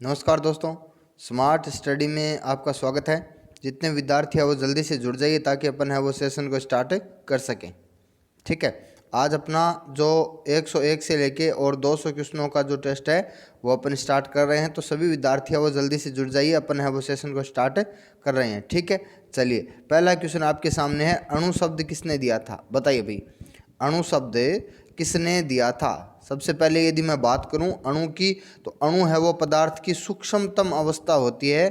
नमस्कार दोस्तों, smart study में आपका स्वागत है। जितने विद्यार्थी हैं वो जल्दी से जुड़ जाइए ताकि अपन है वो सेशन को स्टार्ट कर सकें। ठीक है, आज अपना जो 101 से लेके और 200 क्वेश्चनों का जो टेस्ट है वो अपन स्टार्ट कर रहे हैं। तो सभी विद्यार्थी हैं वो जल्दी से जुड़ जाइए, अपन है वो सेशन को स्टार्ट कर रहे हैं। ठीक है, चलिए पहला क्वेश्चन आपके सामने है, अणु शब्द किसने दिया था? बताइए भाई, अणु शब्द किसने दिया था? सबसे पहले यदि मैं बात करूं अणु की, तो अणु है वो पदार्थ की सूक्ष्मतम अवस्था होती है।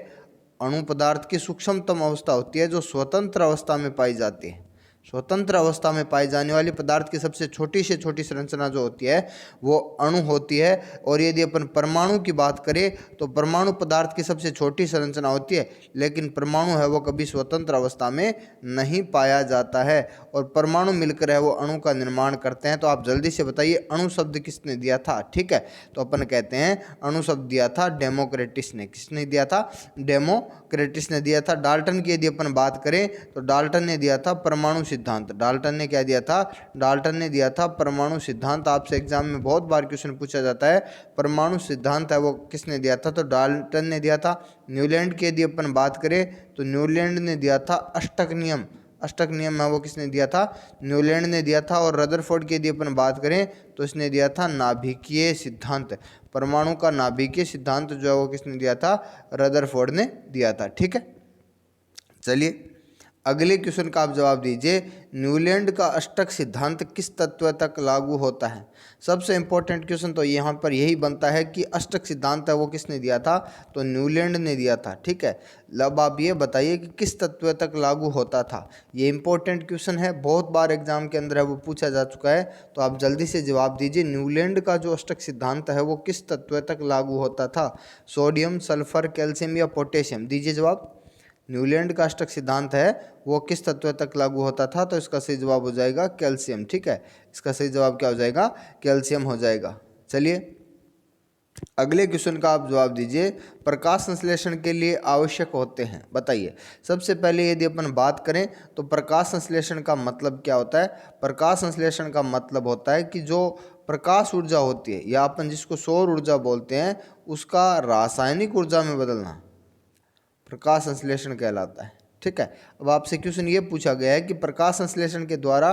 अणु पदार्थ की सूक्ष्मतम अवस्था होती है जो स्वतंत्र अवस्था में पाई जाती है। स्वतंत्र अवस्था में पाई जाने वाली पदार्थ की सबसे छोटी से छोटी संरचना जो होती है वो अणु होती है। और यदि अपन परमाणु की बात करें तो परमाणु पदार्थ की सबसे छोटी संरचना होती है, लेकिन परमाणु है वो कभी स्वतंत्र अवस्था में नहीं पाया जाता है और परमाणु मिलकर है वो अणु का निर्माण करते हैं। तो आप जल्दी से बताइए अणु शब्द किसने दिया था? ठीक है, तो अपन कहते हैं अणु शब्द दिया था डेमोक्रेटिस ने। किसने दिया था? डेमोक्रेटिस ने दिया था। डाल्टन की यदि अपन बात करें तो डाल्टन ने दिया था परमाणु सिद्धांत। डाल्टन ने क्या दिया था? डाल्टन ने दिया था परमाणु सिद्धांत। आपसे एग्जाम में बहुत बार क्वेश्चन पूछा जाता है, परमाणु सिद्धांत है वो किसने दिया था? तो डाल्टन ने दिया था। न्यूलैंड की यदि अपन बात करें तो न्यूलैंड ने दिया था अष्टक नियम। अष्टक नियम है वो किसने दिया था? न्यूलैंड ने दिया था। और रदरफोर्ड की यदि अपन बात करें तो इसने दिया था नाभिकीय सिद्धांत। परमाणु का नाभिकीय सिद्धांत जो है वो किसने दिया था? रदरफोर्ड ने दिया था। ठीक है, चलिए अगले क्वेश्चन का आप जवाब दीजिए, न्यूलैंड का अष्टक सिद्धांत किस तत्व तक लागू होता है? सबसे इंपॉर्टेंट क्वेश्चन तो यहाँ पर यही बनता है कि अष्टक सिद्धांत है वो किसने दिया था? तो न्यूलैंड ने दिया था। ठीक है, अब आप ये बताइए कि किस तत्व तक लागू होता था। ये इंपॉर्टेंट क्वेश्चन है, बहुत बार एग्जाम के अंदर है वो पूछा जा चुका है। तो आप जल्दी से जवाब दीजिए, न्यूलैंड का जो अष्टक सिद्धांत है वो किस तत्व तक लागू होता था? सोडियम, सल्फर, कैल्शियम या पोटेशियम? दीजिए जवाब। न्यूलैंड का अष्टक सिद्धांत है वो किस तत्व तक लागू होता था? तो इसका सही जवाब हो जाएगा कैल्शियम। ठीक है, इसका सही जवाब क्या हो जाएगा? कैल्शियम हो जाएगा। चलिए अगले क्वेश्चन का आप जवाब दीजिए, प्रकाश संश्लेषण के लिए आवश्यक होते हैं। बताइए। सबसे पहले यदि अपन बात करें तो प्रकाश संश्लेषण का मतलब क्या होता है? प्रकाश संश्लेषण का मतलब होता है कि जो प्रकाश ऊर्जा होती है या अपन जिसको सौर ऊर्जा बोलते हैं उसका रासायनिक ऊर्जा में बदलना प्रकाश संश्लेषण कहलाता है। ठीक है, अब आपसे क्वेश्चन ये पूछा गया है कि प्रकाश संश्लेषण के द्वारा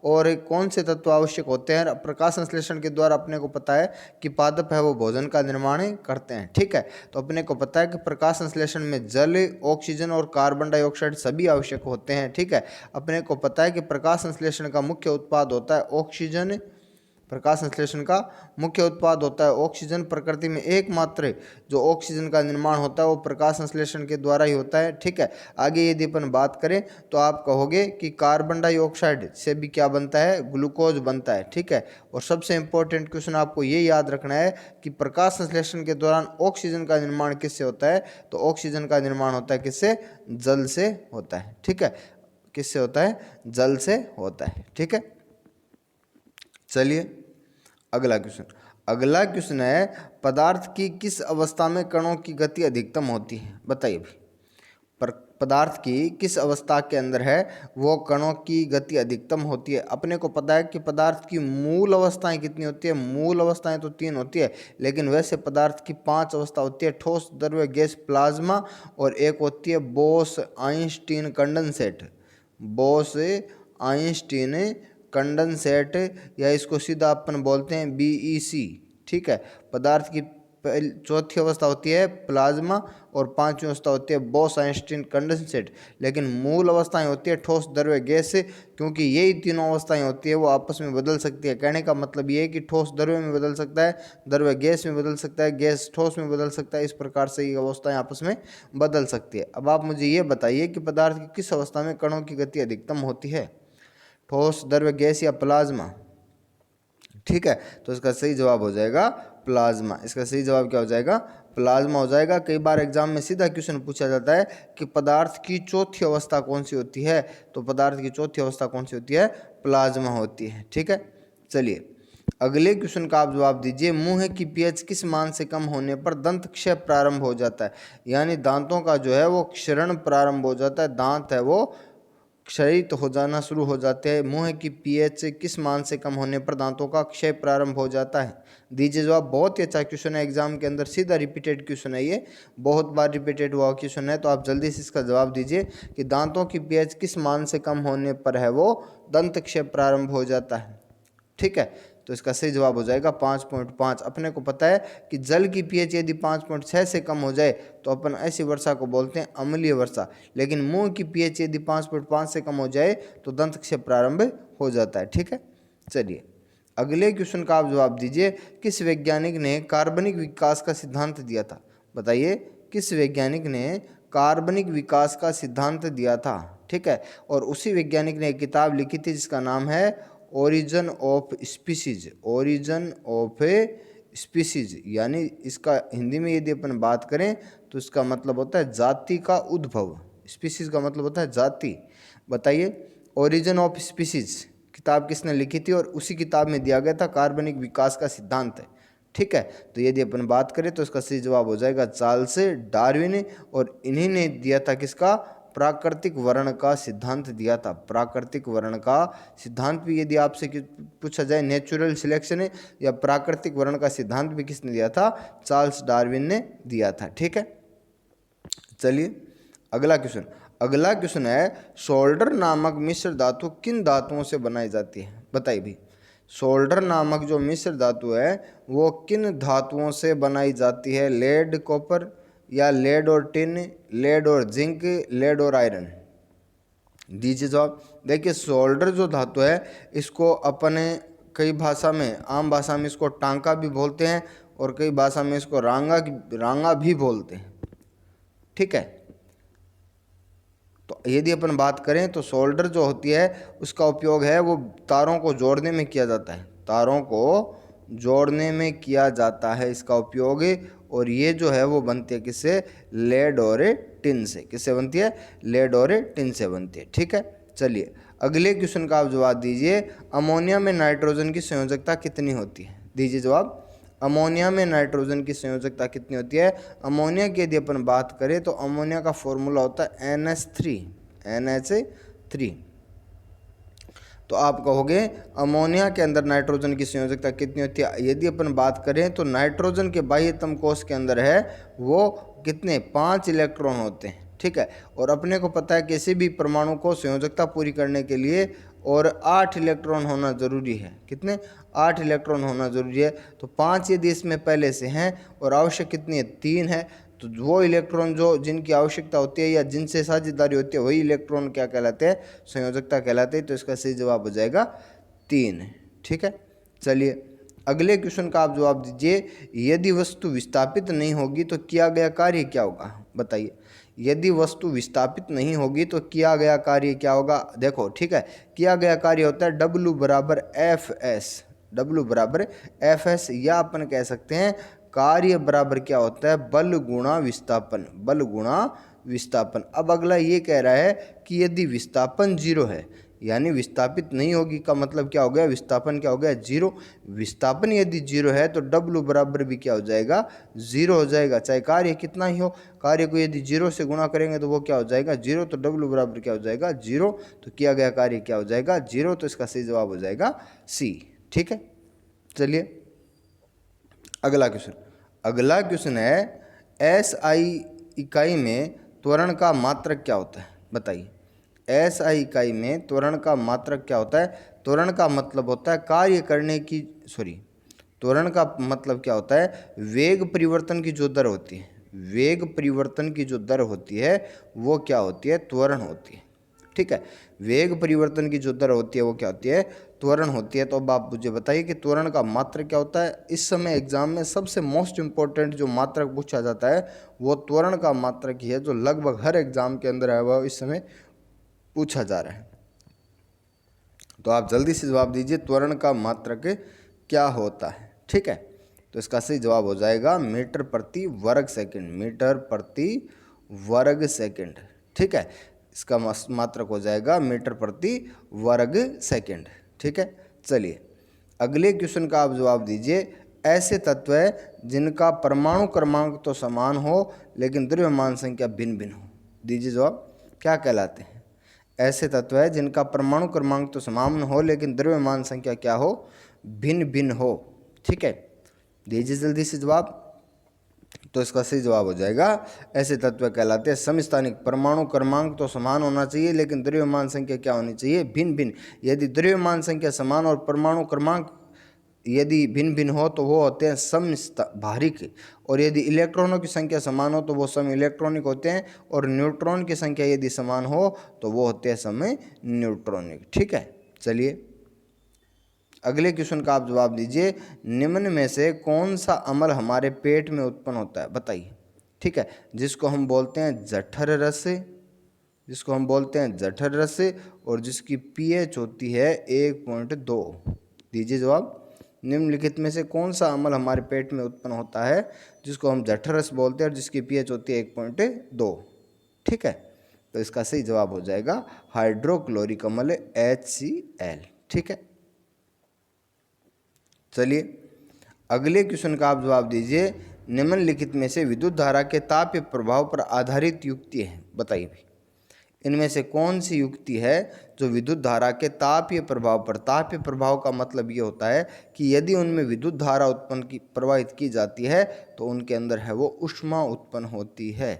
और कौन से तत्व आवश्यक होते हैं? प्रकाश संश्लेषण के द्वारा अपने को पता है कि पादप है वो भोजन का निर्माण करते हैं। ठीक है, तो अपने को पता है कि प्रकाश संश्लेषण में जल, ऑक्सीजन और कार्बन डाइऑक्साइड सभी आवश्यक होते हैं। ठीक है, अपने को पता है कि प्रकाश संश्लेषण का मुख्य उत्पाद होता है ऑक्सीजन। प्रकाश संश्लेषण का मुख्य उत्पाद होता है ऑक्सीजन। प्रकृति में एकमात्र जो ऑक्सीजन का निर्माण होता है वो प्रकाश संश्लेषण के द्वारा ही होता है। ठीक है, आगे यदि अपन बात करें तो आप कहोगे कि कार्बन डाइऑक्साइड से भी क्या बनता है? ग्लूकोज बनता है। ठीक है, और सबसे इंपॉर्टेंट क्वेश्चन आपको ये याद रखना है कि प्रकाश संश्लेषण के दौरान ऑक्सीजन का निर्माण किससे होता है? तो ऑक्सीजन का निर्माण होता है किससे? जल से होता है। ठीक है, किससे होता है? जल से होता है। ठीक है, चलिए अगला क्वेश्चन है, पदार्थ की किस अवस्था में कणों की गति अधिकतम होती है? बताइए भाई, पदार्थ की किस अवस्था के अंदर है वो कणों की गति अधिकतम होती है? अपने को पता है कि पदार्थ की मूल अवस्थाएं कितनी होती है? मूल अवस्थाएं तो 3 होती है, लेकिन वैसे पदार्थ की 5 अवस्था होती है, ठोस, द्रव्य, गैस, प्लाज्मा, और एक होती है Bose Einstein condensate. Bose Einstein condensate, या इसको सीधा अपन बोलते हैं BEC। ठीक है, पदार्थ की चौथी अवस्था होती है प्लाज्मा और 5वीं अवस्था होती है बोस आइंस्टीन कंडेंसेट। लेकिन मूल अवस्थाएं होती है ठोस, द्रव्य, गैस, क्योंकि यही तीनों अवस्थाएं होती है वो आपस में बदल सकती है। कहने का मतलब ये है कि ठोस द्रव्य में बदल सकता है, द्रव्य गैस में बदल सकता है, गैस ठोस में बदल सकता है। इस प्रकार से ये अवस्थाएं आपस में बदल सकती है। अब आप मुझे ये बताइए कि पदार्थ की किस अवस्था में कणों की गति अधिकतम होती है? ठोस, द्रव्य, गैस या प्लाज्मा? ठीक है, तो इसका सही जवाब हो जाएगा प्लाज्मा। इसका सही जवाब क्या हो जाएगा? प्लाज्मा हो जाएगा। कई बार एग्जाम में सीधा क्वेश्चन पूछा जाता है कि पदार्थ की चौथी अवस्था कौन सी होती है? तो पदार्थ की चौथी अवस्था कौन सी होती है? प्लाज्मा होती है। ठीक है, चलिए अगले क्वेश्चन का आप जवाब दीजिए, मुंह की पीएच किस मान से कम होने पर दंत क्षय प्रारंभ हो जाता है? यानी दांतों का जो है वो क्षरण प्रारंभ हो जाता है। दांत है वो क्षयित हो जाना शुरू हो जाते हैं। मुंह की पीएच किस मान से कम होने पर दांतों का क्षय प्रारंभ हो जाता है? दीजिए जवाब। बहुत ही अच्छा क्वेश्चन है, एग्जाम के अंदर सीधा रिपीटेड क्वेश्चन है, ये बहुत बार रिपीटेड हुआ क्वेश्चन है, तो आप जल्दी से इसका जवाब दीजिए कि दांतों की पीएच किस मान से कम होने पर है वो दंत क्षय प्रारंभ हो जाता है। ठीक है, तो इसका सही जवाब हो जाएगा 5.5। अपने को पता है कि जल की पीएच यदि 5.6 से कम हो जाए तो अपन ऐसी वर्षा को बोलते हैं अम्लीय वर्षा, लेकिन मुंह की पीएच यदि 5.5 से कम हो जाए तो दंत क्षय प्रारंभ हो जाता है। ठीक है, चलिए अगले क्वेश्चन का आप जवाब दीजिए। किस वैज्ञानिक ने कार्बनिक विकास का सिद्धांत दिया था? बताइए, किस वैज्ञानिक ने कार्बनिक विकास का सिद्धांत दिया था? ठीक है, और उसी वैज्ञानिक ने एक किताब लिखी थी जिसका नाम है origin of species. Origin of species, यानी इसका हिंदी में यदि अपन बात करें तो इसका मतलब होता है जाति का उद्भव। स्पीसीज का मतलब होता है जाति। बताइए, ओरिजिन ऑफ स्पीसीज किताब किसने लिखी थी? और उसी किताब में दिया गया था कार्बनिक विकास का सिद्धांत है। ठीक है, तो यदि अपन बात करें तो इसका सही जवाब हो जाएगा चार्ल्स डार्विन, और इन्हीं ने दिया था किसका? प्राकृतिक वर्ण का सिद्धांत दिया था। प्राकृतिक वर्ण का सिद्धांत भी यदि आपसे पूछा जाए, नेचुरल सिलेक्शन है या प्राकृतिक वर्ण का सिद्धांत भी किसने दिया था? चार्ल्स डार्विन ने दिया था। ठीक है, चलिए अगला क्वेश्चन। अगला क्वेश्चन है सोल्डर नामक मिश्र धातु किन धातुओं से बनाई जाती है? बताइए भी, सोल्डर नामक जो मिश्र धातु है वो किन धातुओं से बनाई जाती है? लेड कॉपर, या लेड और टिन, लेड और जिंक, लेड और आयरन? दीजिए जवाब। देखिए, सोल्डर जो धातु है इसको अपने कई भाषा में, आम भाषा में इसको टांका भी बोलते हैं और कई भाषा में इसको रांगा भी बोलते हैं। ठीक है, तो यदि अपन बात करें तो सोल्डर जो होती है उसका उपयोग है वो तारों को जोड़ने में किया जाता है। तारों को जोड़ने में किया जाता है इसका उपयोग, और ये जो है वो बनती है किससे? लेड और टिन से। किससे बनती है? लेड और टिन से बनती है। ठीक है, चलिए अगले क्वेश्चन का आप जवाब दीजिए। अमोनिया में नाइट्रोजन की संयोजकता कितनी होती है? दीजिए जवाब। अमोनिया में नाइट्रोजन की संयोजकता कितनी होती है? अमोनिया की यदि अपन बात करें तो अमोनिया का फॉर्मूला होता है NH3। तो आप कहोगे अमोनिया के अंदर नाइट्रोजन की संयोजकता कितनी होती है? यदि अपन बात करें तो नाइट्रोजन के बाह्यतम कोश के अंदर है वो कितने? 5 इलेक्ट्रॉन होते हैं। ठीक है, और अपने को पता है किसी भी परमाणु को संयोजकता पूरी करने के लिए और 8 इलेक्ट्रॉन होना जरूरी है। कितने? 8 इलेक्ट्रॉन होना जरूरी है। तो 5 यदि इसमें पहले से हैं और आवश्यक कितनी है? 3 है, तो वो इलेक्ट्रॉन जो जिनकी आवश्यकता होती है या जिनसे साझेदारी होती है वही इलेक्ट्रॉन क्या कहलाते हैं? संयोजकता कहलाते हैं। तो इसका सही जवाब हो जाएगा 3। ठीक है, चलिए अगले क्वेश्चन का आप जवाब दीजिए। यदि वस्तु विस्थापित नहीं होगी तो किया गया कार्य क्या होगा? बताइए, यदि वस्तु विस्थापित नहीं होगी तो किया गया कार्य क्या होगा? देखो, ठीक है, किया गया कार्य होता है W बराबर FS। W बराबर FS, या अपन कह सकते हैं कार्य बराबर क्या होता है? बल गुणा विस्थापन। बल गुणा विस्थापन। अब अगला ये कह रहा है कि यदि विस्थापन 0 है, यानी विस्थापित नहीं होगी का मतलब क्या हो गया? विस्थापन क्या हो गया? 0। विस्थापन यदि 0 है तो W बराबर भी क्या हो जाएगा? 0 हो जाएगा, चाहे कार्य कितना ही हो। कार्य को यदि 0 से गुणा करेंगे तो वो क्या हो जाएगा? 0। तो W बराबर क्या हो जाएगा? 0। तो किया गया कार्य क्या हो जाएगा? 0। तो इसका सही जवाब हो जाएगा C। ठीक है, चलिए अगला क्वेश्चन। अगला क्वेश्चन है SI इकाई में त्वरण का मात्रक क्या होता है? बताइए, SI इकाई में त्वरण का मात्रक क्या होता है? त्वरण का मतलब होता है कार्य करने की, त्वरण का मतलब क्या होता है? वेग परिवर्तन की जो दर होती है, वेग परिवर्तन की जो दर होती है वो क्या होती है? त्वरण होती है। ठीक है, वेग परिवर्तन की जो दर होती है वो क्या होती है? त्वरण होती है। तो अब आप मुझे बताइए कि त्वरण का मात्रक क्या होता है? इस समय एग्जाम में सबसे मोस्ट इंपॉर्टेंट जो मात्रक पूछा जाता है वो त्वरण का मात्रक ही है, जो लगभग हर एग्जाम के अंदर है वह इस समय पूछा जा रहा है। तो आप जल्दी से जवाब दीजिए, त्वरण का मात्रक क्या होता है? ठीक है, तो इसका सही जवाब हो जाएगा मीटर प्रति वर्ग सेकंड। मीटर प्रति वर्ग सेकंड। ठीक है, इसका मात्रक हो जाएगा मीटर प्रति वर्ग सेकंड। ठीक है, चलिए अगले क्वेश्चन का आप जवाब दीजिए। ऐसे तत्व है जिनका परमाणु क्रमांक तो समान हो लेकिन द्रव्यमान संख्या भिन्न भिन्न हो। दीजिए जवाब, क्या कहलाते हैं? ऐसे तत्व है जिनका परमाणु क्रमांक तो समान हो लेकिन द्रव्यमान संख्या क्या हो, भिन्न भिन्न हो। ठीक है, दीजिए जल्दी से जवाब। तो इसका सही जवाब हो जाएगा ऐसे तत्व कहलाते हैं समस्थानिक। परमाणु क्रमांक तो समान होना चाहिए लेकिन द्रव्यमान संख्या क्या होनी चाहिए, भिन्न भिन्न। यदि द्रव्यमान संख्या समान और परमाणु क्रमांक यदि भिन्न भिन्न हो तो वो होते हैं समभारिक, और यदि इलेक्ट्रॉनों की संख्या समान हो तो वो सम इलेक्ट्रॉनिक होते हैं, और न्यूट्रॉन की संख्या यदि समान हो तो वो होते हैं समय न्यूट्रॉनिक। ठीक है, चलिए अगले क्वेश्चन का आप जवाब दीजिए। निम्न में से कौन सा अम्ल हमारे पेट में उत्पन्न होता है, बताइए। ठीक है, जिसको हम बोलते हैं जठर रस, जिसको हम बोलते हैं जठर रस, और जिसकी पीएच होती है 1.2। दीजिए जवाब। निम्नलिखित में से कौन सा अम्ल हमारे पेट में उत्पन्न होता है जिसको हम जठर रस बोलते हैं और जिसकी पीएच होती है 1.2। ठीक है, तो इसका सही जवाब हो जाएगा हाइड्रोक्लोरिक अम्ल HCl। ठीक है, चलिए अगले क्वेश्चन का आप जवाब दीजिए। निम्नलिखित में से विद्युत धारा के तापीय प्रभाव पर आधारित युक्ति है, बताइए भी। इनमें से कौन सी युक्ति है जो विद्युत धारा के तापीय प्रभाव पर, तापीय प्रभाव का मतलब ये होता है कि यदि उनमें विद्युत धारा प्रवाहित की जाती है तो उनके अंदर है वो ऊष्मा उत्पन्न होती है।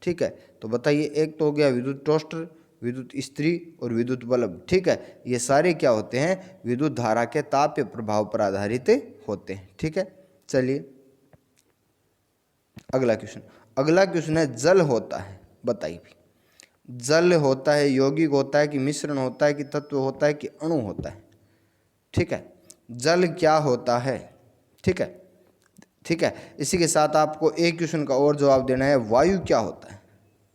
ठीक है, तो बताइए, एक तो हो गया विद्युत टोस्टर, विद्युत इस्त्री और विद्युत बल्ब। ठीक है, ये सारे क्या होते हैं, विद्युत धारा के तापीय प्रभाव पर आधारित होते हैं। ठीक है, चलिए अगला क्वेश्चन है जल होता है, बताइए भी। जल होता है यौगिक होता है कि मिश्रण होता है कि तत्व होता है कि अणु होता है। ठीक है, जल क्या होता है। ठीक है, ठीक है, इसी के साथ आपको एक क्वेश्चन का और जवाब देना है, वायु क्या होता है।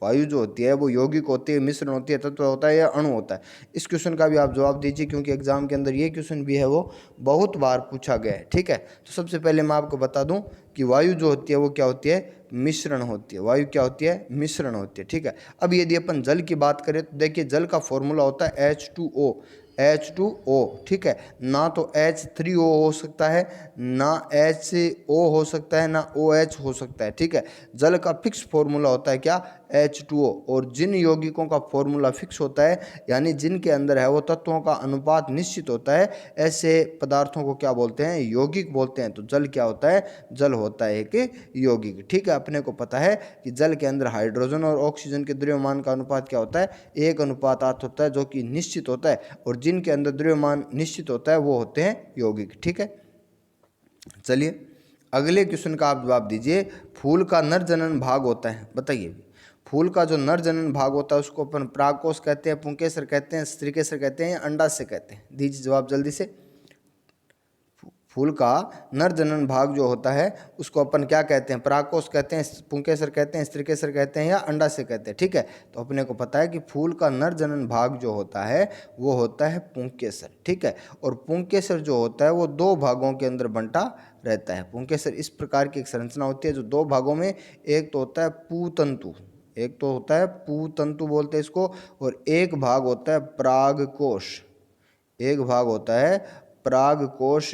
वायु जो होती है वो यौगिक होती है, मिश्रण होती है, तत्व होता है या अणु होता है। इस क्वेश्चन का भी आप जवाब दीजिए क्योंकि एग्जाम के अंदर ये क्वेश्चन भी है वो बहुत बार पूछा गया है। ठीक है, तो सबसे पहले मैं आपको बता दूं कि वायु जो होती है वो क्या होती है, मिश्रण होती है। वायु क्या होती है, मिश्रण होती है। ठीक है, अब यदि अपन जल की बात करें तो देखिए जल का फॉर्मूला होता है H2O, H2O। ठीक है, ना तो H3O हो सकता है, ना HO हो सकता है, ना OH हो सकता है। ठीक है, जल का फिक्स फॉर्मूला होता है क्या, H2O। और जिन यौगिकों का फॉर्मूला फिक्स होता है यानी जिनके अंदर है वो तत्वों का अनुपात निश्चित होता है, ऐसे पदार्थों को क्या बोलते हैं, यौगिक बोलते हैं। तो जल क्या होता है, जल होता है एक यौगिक। ठीक है, अपने को पता है कि जल के अंदर हाइड्रोजन और ऑक्सीजन के द्रव्यमान का अनुपात क्या होता है, 1:8 होता है, जो कि निश्चित होता है, और जिनके अंदर द्रव्यमान निश्चित होता है वो होते हैं यौगिक। ठीक है, चलिए अगले क्वेश्चन का आप जवाब दीजिए। फूल का नर जनन भाग होता है, बताइए। फूल का जो नर जनन भाग होता है उसको अपन परागकोश कहते हैं, पुंकेसर कहते हैं, स्त्रीकेसर कहते हैं या अंडाशय कहते हैं। दीजिए जवाब जल्दी से। फूल का नर जनन भाग जो होता है उसको अपन क्या कहते हैं, परागकोश कहते हैं, पुंकेसर कहते हैं, स्त्रीकेसर कहते हैं या अंडाशय कहते हैं। ठीक है, तो अपने को पता है कि फूल का नर जनन भाग जो होता है वो होता है पुंकेसर। ठीक है, और पुंकेसर जो होता है वो 2 भागों के अंदर बंटा रहता है। पुंकेसर इस प्रकार की एक संरचना होती है जो 2 भागों में, एक तो होता है पूतंतु, एक तो होता है पूतंतु बोलते हैं इसको, और एक भाग होता है परागकोश। एक भाग होता है परागकोश,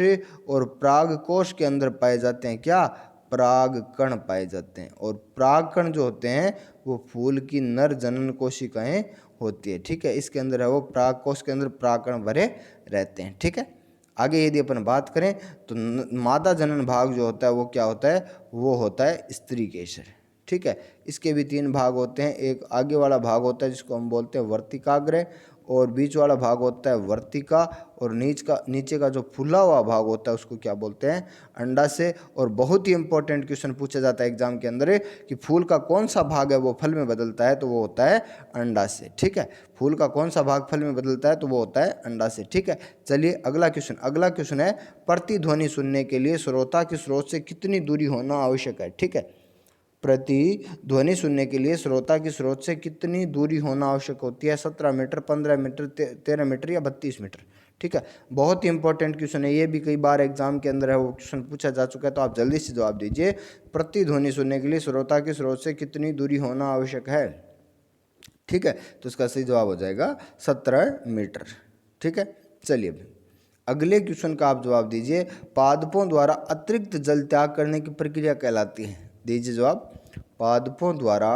और परागकोश के अंदर पाए जाते हैं क्या, परागकण पाए जाते हैं। और परागकण जो होते हैं वो फूल की नर जनन कोशिकाएं होती है। ठीक है, इसके अंदर है वो परागकोश के अंदर परागकण भरे रहते हैं। ठीक है, आगे यदि अपन बात करें तो मादा जनन भाग जो होता है वो क्या होता है, वो होता है स्त्रीकेसर। ठीक है, इसके भी 3 भाग होते हैं। एक आगे वाला भाग होता है जिसको हम बोलते हैं वर्तिकाग्र, और बीच वाला भाग होता है वर्तिका, और नीचे का जो फूला हुआ भाग होता है उसको क्या बोलते हैं, अंडाशय। और बहुत ही इंपॉर्टेंट क्वेश्चन पूछा जाता है एग्जाम के अंदर कि फूल का कौन सा भाग है वो फल में बदलता है, तो वो होता है अंडाशय। ठीक है, फूल का कौन सा भाग फल में बदलता है तो वो होता है अंडाशय। ठीक है, चलिए अगला क्वेश्चन है, प्रतिध्वनि सुनने के लिए श्रोता के स्रोत से कितनी दूरी होना आवश्यक है। ठीक है, प्रतिध्वनि सुनने के लिए श्रोता की स्रोत से कितनी दूरी होना आवश्यक होती है, 17 मीटर, 15 मीटर, 13 मीटर या 32 मीटर। ठीक है, बहुत ही इंपॉर्टेंट क्वेश्चन है, ये भी कई बार एग्जाम के अंदर है वो क्वेश्चन पूछा जा चुका है, तो आप जल्दी से जवाब दीजिए। प्रतिध्वनि सुनने के लिए श्रोता की स्रोत से कितनी दूरी होना आवश्यक है। ठीक है, तो इसका सही जवाब हो जाएगा 17 मीटर। ठीक है, चलिए अगले क्वेश्चन का आप जवाब दीजिए। पादपों द्वारा अतिरिक्त जल त्याग करने की प्रक्रिया कहलाती है। दीजिए जवाब। पादपों द्वारा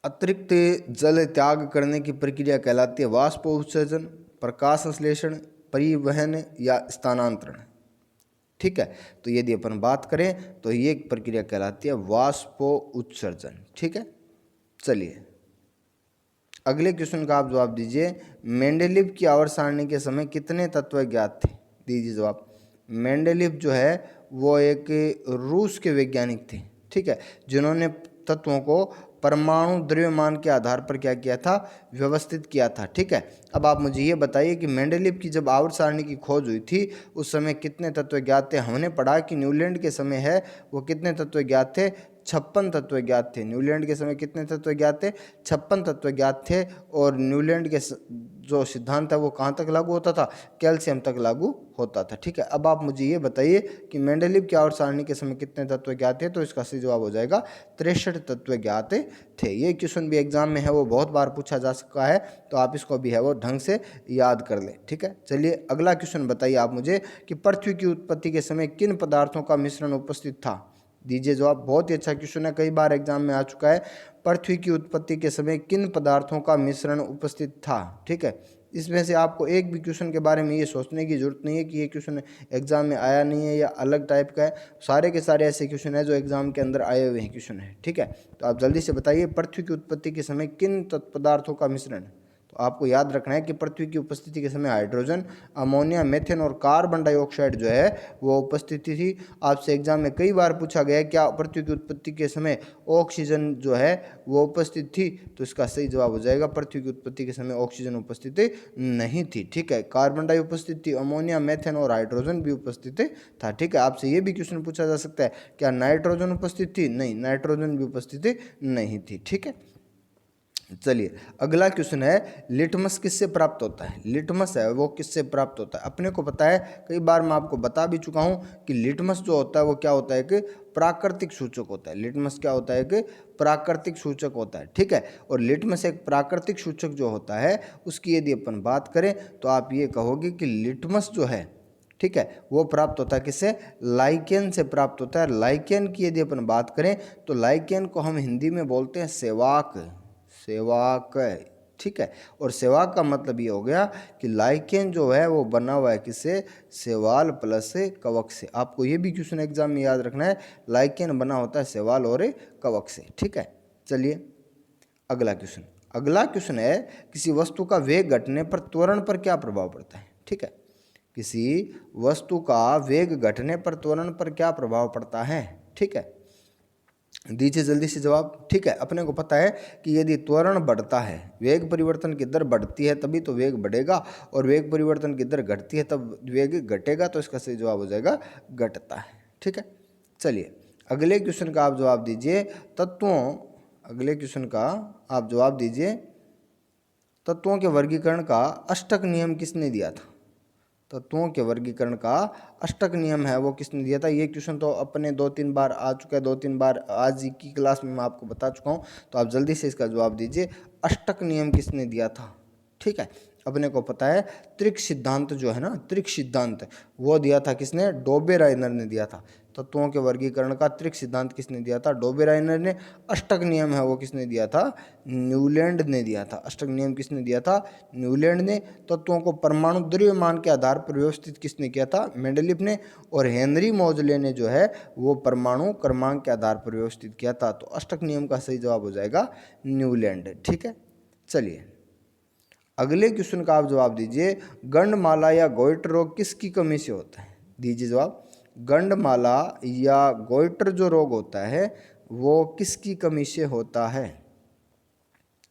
अतिरिक्त जल त्याग करने की प्रक्रिया कहलाती है वाष्प उत्सर्जन, प्रकाश संश्लेषण, परिवहन या स्थानांतरण। ठीक है, तो यदि अपन बात करें तो ये प्रक्रिया कहलाती है वाष्प उत्सर्जन। ठीक है, चलिए अगले क्वेश्चन का आप जवाब दीजिए। मेंडेलीव की आवर्त सारणी के समय कितने तत्व ज्ञात थे? दीजिए जवाब। मेंडेलीव जो है वो एक रूस के वैज्ञानिक थे, ठीक है, जिन्होंने तत्वों को परमाणु द्रव्यमान के आधार पर क्या किया था? व्यवस्थित किया था। ठीक है, अब आप मुझे ये बताइए कि मेंडेलीव की जब आवर्त सारणी की खोज हुई थी उस समय कितने तत्व ज्ञात थे? हमने पढ़ा कि न्यूलैंड के समय है वो कितने तत्व ज्ञात थे? 56 तत्व ज्ञात थे। न्यूलैंड के समय कितने तत्व ज्ञात थे? 56 तत्व ज्ञात थे। और न्यूलैंड के जो सिद्धांत है वो कहाँ तक लागू होता था? कैल्शियम तक लागू होता था। ठीक है, अब आप मुझे ये बताइए कि मेंडेलीव की आवर्त सारणी के समय कितने तत्व ज्ञात थे? तो इसका सही जवाब हो जाएगा 63 तत्व ज्ञात थे। ये क्वेश्चन भी एग्जाम में है वो बहुत बार पूछा जा सका है, तो आप इसको भी है वो ढंग से याद कर लें। ठीक है, चलिए अगला क्वेश्चन बताइए आप मुझे कि पृथ्वी की उत्पत्ति के समय किन पदार्थों का मिश्रण उपस्थित था? दीजिए जवाब। बहुत ही अच्छा क्वेश्चन है, कई बार एग्जाम में आ चुका है। पृथ्वी की उत्पत्ति के समय किन पदार्थों का मिश्रण उपस्थित था? ठीक है, इसमें से आपको एक भी क्वेश्चन के बारे में ये सोचने की जरूरत नहीं है कि ये क्वेश्चन एग्जाम में आया नहीं है या अलग टाइप का है। सारे के सारे ऐसे क्वेश्चन है जो एग्जाम के अंदर आए हुए हैं क्वेश्चन है। ठीक है, तो आप जल्दी से बताइए पृथ्वी की उत्पत्ति के समय किन पदार्थों का मिश्रण? तो आपको याद रखना है कि पृथ्वी की उपस्थिति के समय हाइड्रोजन, अमोनिया, मीथेन और कार्बन डाइऑक्साइड जो है वो उपस्थिति थी। आपसे एग्जाम में कई बार पूछा गया है क्या पृथ्वी की उत्पत्ति के समय ऑक्सीजन जो है वो उपस्थित थी? तो इसका सही जवाब हो जाएगा पृथ्वी की उत्पत्ति के समय ऑक्सीजन उपस्थित नहीं थी। ठीक है, कार्बन डाई उपस्थित थी, अमोनिया, मीथेन और हाइड्रोजन भी उपस्थित था। ठीक है, आपसे ये भी क्वेश्चन पूछा जा सकता है क्या नाइट्रोजन उपस्थित थी? नहीं, नाइट्रोजन भी उपस्थित नहीं थी। ठीक है, चलिए अगला क्वेश्चन है लिटमस किससे प्राप्त होता है? लिटमस है वो किससे प्राप्त होता है? अपने को पता है, कई बार मैं आपको बता भी चुका हूं कि लिटमस जो होता है वो क्या होता है कि प्राकृतिक सूचक होता है। लिटमस क्या होता है कि प्राकृतिक सूचक होता है। ठीक है, और लिटमस एक प्राकृतिक सूचक जो होता है उसकी यदि अपन बात करें तो आप ये कहोगे कि लिटमस जो है, ठीक है, वो प्राप्त होता है किससे? लाइकेन से प्राप्त होता है। लाइकेन की यदि अपन बात करें तो लाइकेन को हम हिंदी में बोलते हैं सेवाक। सेवाक, ठीक है, और सेवाक का मतलब ये हो गया कि लाइकेन जो है वो बना हुआ है किससे? सेवाल प्लस कवक से। आपको ये भी क्वेश्चन एग्जाम में याद रखना है, लाइकेन बना होता है सेवाल और कवक से। ठीक है, चलिए अगला क्वेश्चन। अगला क्वेश्चन है किसी वस्तु का वेग घटने पर त्वरण पर क्या प्रभाव पड़ता है? ठीक है, किसी वस्तु का वेग घटने पर त्वरण पर क्या प्रभाव पड़ता है? ठीक है, दीजिए जल्दी से जवाब। ठीक है, अपने को पता है कि यदि त्वरण बढ़ता है, वेग परिवर्तन की दर बढ़ती है तभी तो वेग बढ़ेगा, और वेग परिवर्तन की दर घटती है तब वेग घटेगा, तो इसका सही जवाब हो जाएगा घटता है। ठीक है, चलिए अगले क्वेश्चन का आप जवाब दीजिए। अगले क्वेश्चन का आप जवाब दीजिए तत्वों के वर्गीकरण का अष्टक नियम किसने दिया था? तत्वों के वर्गीकरण का अष्टक नियम है वो किसने दिया था? ये क्वेश्चन तो अपने 2-3 बार आ चुका है, 2-3 बार आज की क्लास में मैं आपको बता चुका हूँ, तो आप जल्दी से इसका जवाब दीजिए अष्टक नियम किसने दिया था? ठीक है, अपने को पता है त्रिक सिद्धांत जो है ना, त्रिक सिद्धांत वो दिया था किसने? डोबेराइनर ने दिया था। तत्वों के वर्गीकरण का त्रिक सिद्धांत किसने दिया था? डोबेराइनर ने। अष्टक नियम है वो किसने दिया था? न्यूलैंड ने दिया था। अष्टक नियम किसने दिया था? न्यूलैंड ने। तत्वों को परमाणु द्रव्यमान के आधार पर व्यवस्थित किसने किया था? मेंडेलीव ने। और हेनरी मोजले ने जो है वो परमाणु क्रमांक के आधार पर व्यवस्थित किया था। तो अष्टक नियम का सही जवाब हो जाएगा न्यूलैंड। ठीक है, चलिए अगले क्वेश्चन का आप जवाब दीजिए गंडमाला या गोइटर रोग किसकी कमी से होता है? दीजिए जवाब। गंडमाला या गोइटर जो रोग होता है वो किसकी कमी से होता है?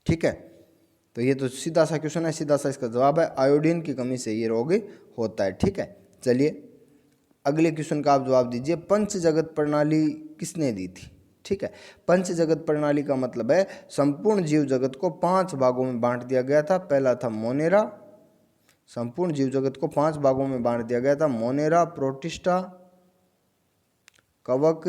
ठीक है, तो ये तो सीधा सा क्वेश्चन है, सीधा सा इसका जवाब है आयोडीन की कमी से ये रोग होता है। ठीक है, चलिए अगले क्वेश्चन का आप जवाब दीजिए पंच जगत प्रणाली किसने दी थी? ठीक है, पंच जगत प्रणाली का मतलब है संपूर्ण जीव जगत को 5 भागों में बांट दिया गया था। पहला था मोनेरा, संपूर्ण जीव जगत को 5 भागों में बांट दिया गया था। मोनेरा, प्रोटिस्टा, कवक,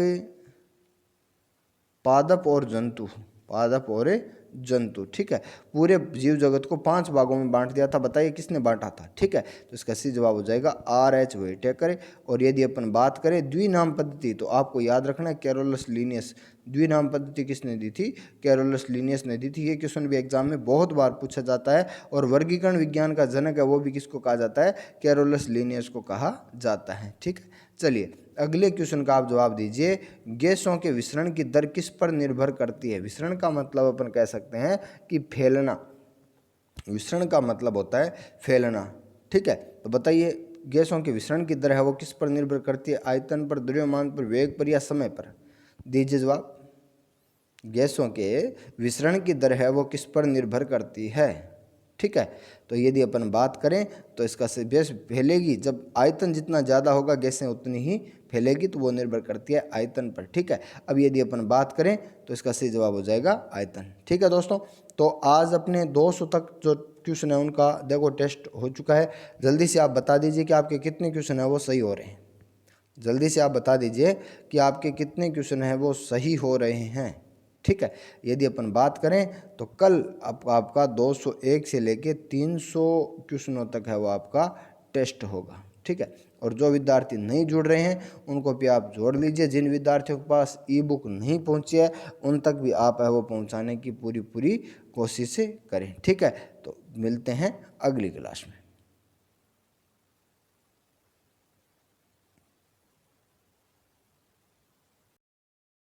पादप और जंतु। पादप और जंतु। ठीक है, पूरे जीव जगत को 5 भागों में बांट दिया था। बताइए किसने बांटा था? ठीक है, तो इसका सही जवाब हो जाएगा RH व्हिटेकर। और यदि अपन बात करें द्विनाम पद्धति, तो आपको याद रखना है कैरोलस लिनियस। द्विनाम पद्धति किसने दी थी? कैरोलस लिनियस ने दी थी। ये क्वेश्चन भी एग्जाम में बहुत बार पूछा जाता है। और वर्गीकरण विज्ञान का जनक है वो भी किसको कहा जाता है? कैरोलस लिनियस को कहा जाता है। ठीक है, चलिए अगले क्वेश्चन का आप जवाब दीजिए। गैसों के विसरण की दर किस पर निर्भर करती है? विसरण का मतलब अपन कह सकते हैं कि फैलना। विसरण का मतलब होता है फैलना। ठीक है, तो बताइए गैसों के विसरण की दर है वो किस पर निर्भर करती है? आयतन पर, द्रव्यमान पर, वेग पर या समय पर? दीजिए जवाब। गैसों के विसरण की दर है वो किस पर निर्भर करती है? ठीक है, तो यदि अपन बात करें तो इसका गैस फैलेगी, जब आयतन जितना ज़्यादा होगा गैसें उतनी ही फैलेगी, तो वो निर्भर करती है आयतन पर। ठीक है, अब यदि अपन बात करें तो इसका सही जवाब हो जाएगा आयतन। ठीक है दोस्तों, तो आज अपने 200 तक जो क्वेश्चन है उनका देखो टेस्ट हो चुका है। जल्दी से आप बता दीजिए कि आपके कितने क्वेश्चन है वो सही हो रहे हैं। जल्दी से आप बता दीजिए कि आपके कितने क्वेश्चन हैं वो सही हो रहे हैं। ठीक है, यदि अपन बात करें तो कल आपका 201 से लेके 300 क्वेश्चनों तक है वो आपका टेस्ट होगा। ठीक है, और जो विद्यार्थी नहीं जुड़ रहे हैं उनको भी आप जोड़ लीजिए। जिन विद्यार्थियों के पास ई-बुक नहीं पहुंची है उन तक भी आप है वो पहुंचाने की पूरी कोशिश करें। ठीक है, तो मिलते हैं अगली क्लास में।